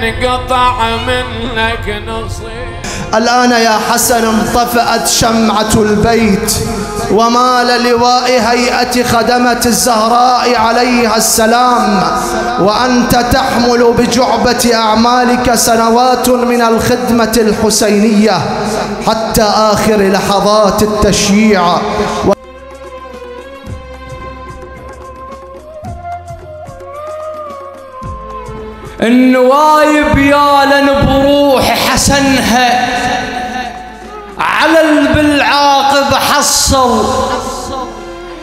ينقطع منك نصيب. الآن يا حسن انطفأت شمعة البيت ومال لواء هيئة خدمة الزهراء عليها السلام، وأنت تحمل بجعبة أعمالك سنوات من الخدمة الحسينية حتى آخر لحظات التشييع. النوايب يالن بروح حسنها على بالعاقب حصل،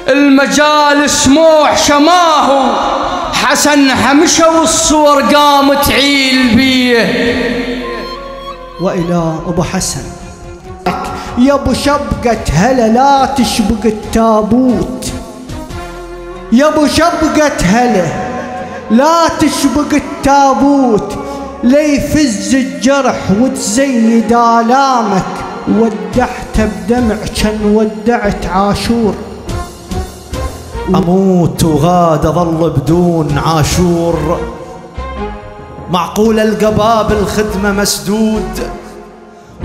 المجالس موح شماهو حسنها مشى والصور قامت عيل بيه. وإلى أبو حسن يا أبو شبقة هلا لا تشبق التابوت، يا أبو شبقة هلا لا تشبق التابوت، ليفز الجرح وتزيد آلامك، ودعت بدمع كان ودعت عاشور. أموت وغاد أظل بدون عاشور، معقول القباب الخدمة مسدود،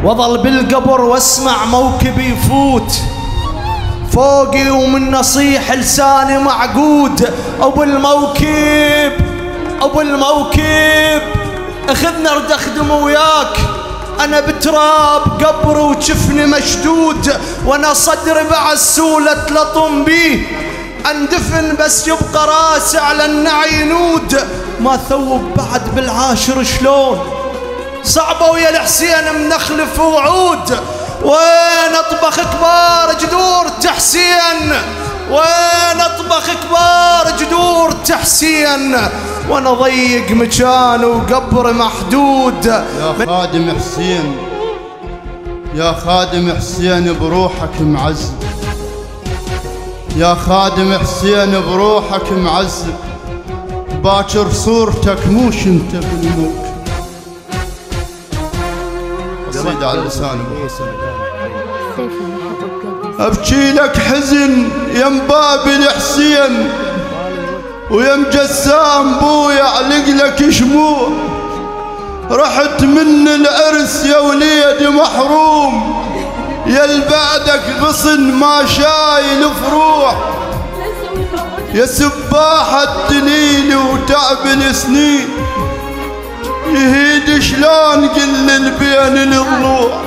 وظل بالقبر واسمع موكبي يفوت، فوقي ومن نصيح لساني معقود. أبو الموكب أبو الموكب اخذنا ارد اخدم وياك، انا بتراب قبر وجفني مشدود، وانا صدري بعد سولة لطم بيه، اندفن بس يبقى راسي على النعي نود. ما ثوب بعد بالعاشر شلون، صعبة ويا الحسين منخلف وعود. وين اطبخ كبار جدور تحسين، وين اطبخ كبار جدور تحسين، وانا ضيق مكان وقبر محدود. يا خادم حسين يا خادم حسين بروحك معذب، يا خادم حسين بروحك معذب، باكر صورتك موش انت بالموت. قصيدة على لسان ابو حسن. ابكي لك حزن يم باب الحسين، ويم جسام بويا علق لك شموع، رحت من العرس يا وليدي محروم، يا بعدك غصن ما شايل فروع، يا سباح الدليل وتعب السنين، يهيد شلون قل بين الضلوع.